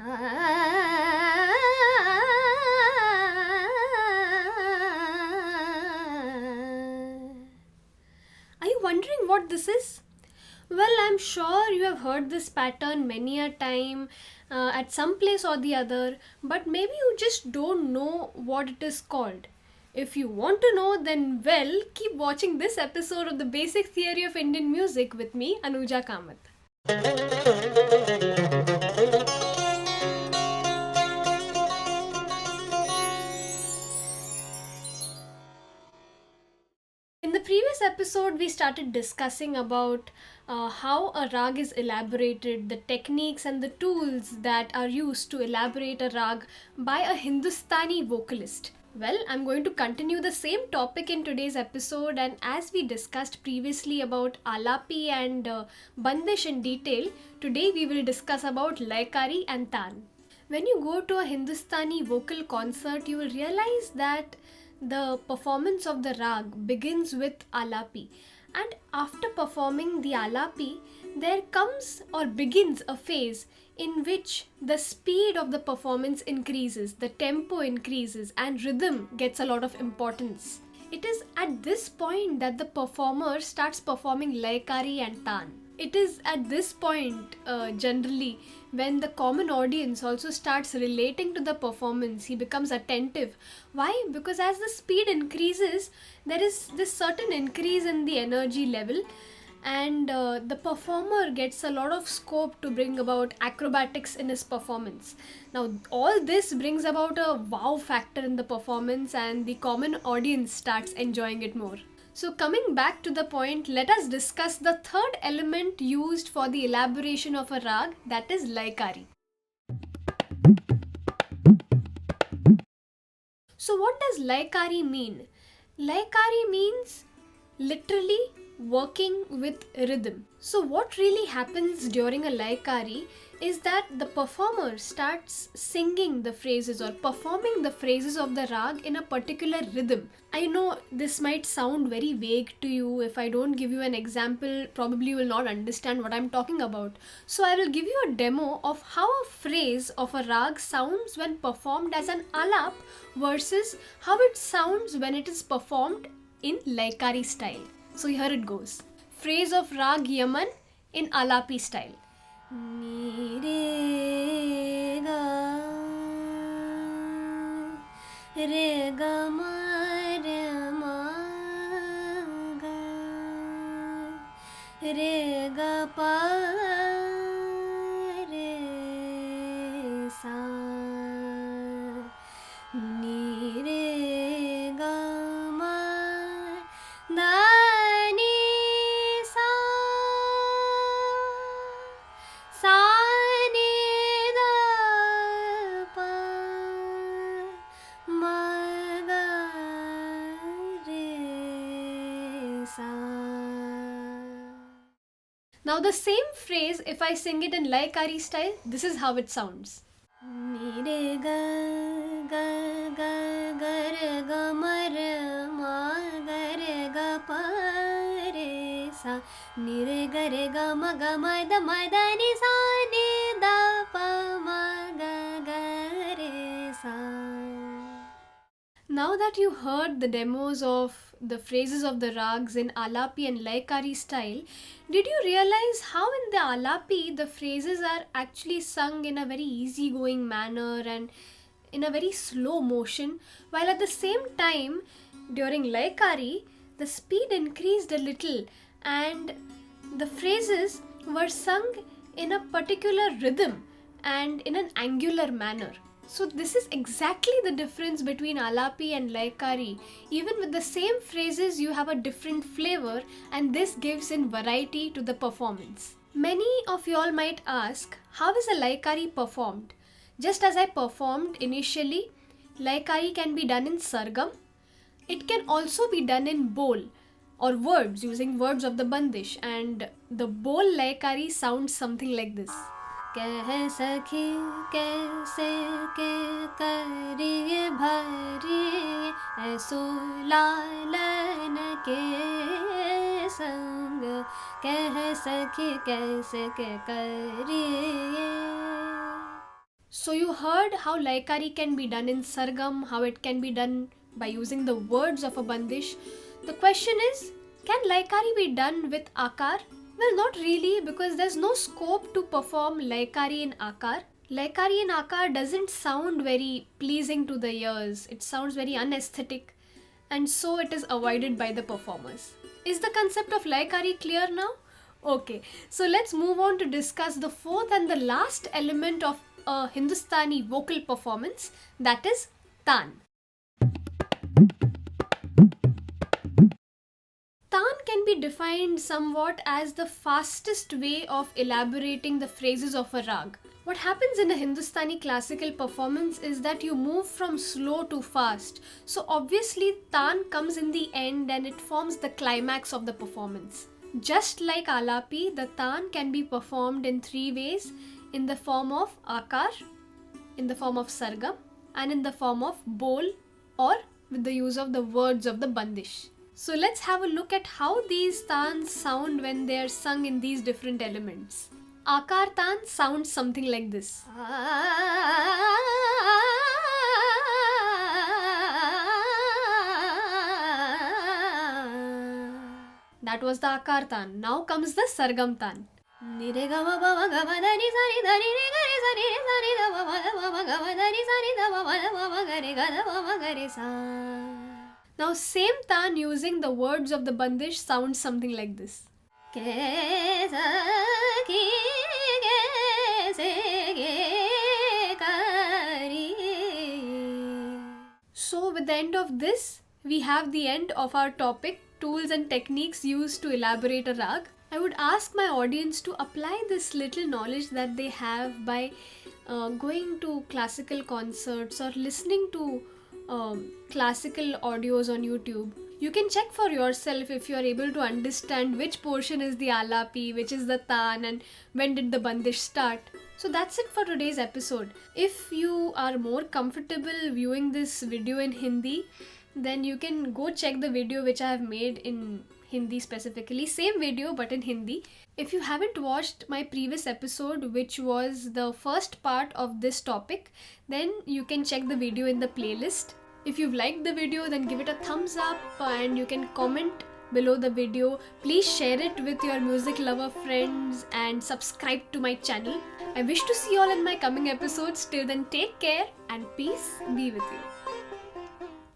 Are you wondering what this is? Well, I'm sure you have heard this pattern many a time at some place or the other, but maybe you just don't know what it is called. If you want to know, then well, keep watching this episode of the Basic Theory of Indian Music with me, Anuja Kamath. In the previous episode, we started discussing about how a rag is elaborated, the techniques and the tools that are used to elaborate a rag by a Hindustani vocalist. Well, I'm going to continue the same topic in today's episode, and as we discussed previously about Alapi and Bandish in detail, today we will discuss about Layakari and Taan. When you go to a Hindustani vocal concert, you will realize that the performance of the rag begins with Alapi, and after performing the Alapi, there comes or begins a phase in which the speed of the performance increases, the tempo increases, and rhythm gets a lot of importance. It is at this point that the performer starts performing Layakari and Taan. It is at this point, generally, when the common audience also starts relating to the performance, he becomes attentive. Why? Because as the speed increases, there is this certain increase in the energy level, and the performer gets a lot of scope to bring about acrobatics in his performance. Now, all this brings about a wow factor in the performance, and the common audience starts enjoying it more. So, coming back to the point, let us discuss the third element used for the elaboration of a rag, that is Layakari. So, what does Layakari mean? Layakari means literally working with rhythm. So, what really happens during a Layakari is that the performer starts singing the phrases or performing the phrases of the rag in a particular rhythm. I know this might sound very vague to you. If I don't give you an example, probably you will not understand what I'm talking about. So, I will give you a demo of how a phrase of a rag sounds when performed as an alap versus how it sounds when it is performed in Layakari style. So here it goes. Phrase of Raag Yaman in Alapi style. Ni re ga ma ga re ga pa re sa ni re ga ma da Now the same phrase, if I sing it in Layakari style, this is how it sounds. Ni re ga ga ga ga re ga ma re ma ga re ga pa re sa ni re ga ma da ni sa ni da pa ma ga re sa. Now that you heard the demos of the phrases of the rags in Alapi and Layakari style, did you realize how in the Alapi the phrases are actually sung in a very easygoing manner and in a very slow motion, while at the same time during Layakari the speed increased a little and the phrases were sung in a particular rhythm and in an angular manner. So this is exactly the difference between Alapi and Layakari. Even with the same phrases, you have a different flavor, and this gives in variety to the performance. Many of y'all might ask, how is a Layakari performed? Just as I performed initially, Layakari can be done in Sargam. It can also be done in Bol or words, using words of the Bandish, and the Bol Layakari sounds something like this. कह सखी कैसे के करिए भरिए ऐसो लालन के संग कह सखी कैसे के करिए. So you heard how Layakari can be done in Sargam, how it can be done by using the words of a bandish. The question is, can Layakari be done with Akar? Well, not really, because there's no scope to perform Layakari in Akar. Layakari in Akar doesn't sound very pleasing to the ears. It sounds very unesthetic, and so it is avoided by the performers. Is the concept of Layakari clear now? Okay, so let's move on to discuss the fourth and the last element of a Hindustani vocal performance, that is Taan. Taan can be defined somewhat as the fastest way of elaborating the phrases of a rag. What happens in a Hindustani classical performance is that you move from slow to fast. So obviously Taan comes in the end and it forms the climax of the performance. Just like Alapi, the Taan can be performed in three ways: in the form of Akar, in the form of Sargam, and in the form of Bol, or with the use of the words of the Bandish. So let's have a look at how these Taans sound when they are sung in these different elements. Akar Taan sounds something like this. That was the Akar Taan. Now comes the Sargam Taan. Now same Taan using the words of the Bandish sounds something like this. So with the end of this, we have the end of our topic, tools and techniques used to elaborate a rag. I would ask my audience to apply this little knowledge that they have by going to classical concerts or listening to classical audios on YouTube. You can check for yourself if you are able to understand which portion is the Alapi, which is the Taan, and when did the Bandish start. So that's it for today's episode. If you are more comfortable viewing this video in Hindi, then you can go check the video which I have made in Hindi specifically. Same video but in Hindi. If you haven't watched my previous episode, which was the first part of this topic, then you can check the video in the playlist. If you've liked the video, then give it a thumbs up and you can comment below the video. Please share it with your music lover friends and subscribe to my channel. I wish to see you all in my coming episodes. Till then, take care and peace be with you.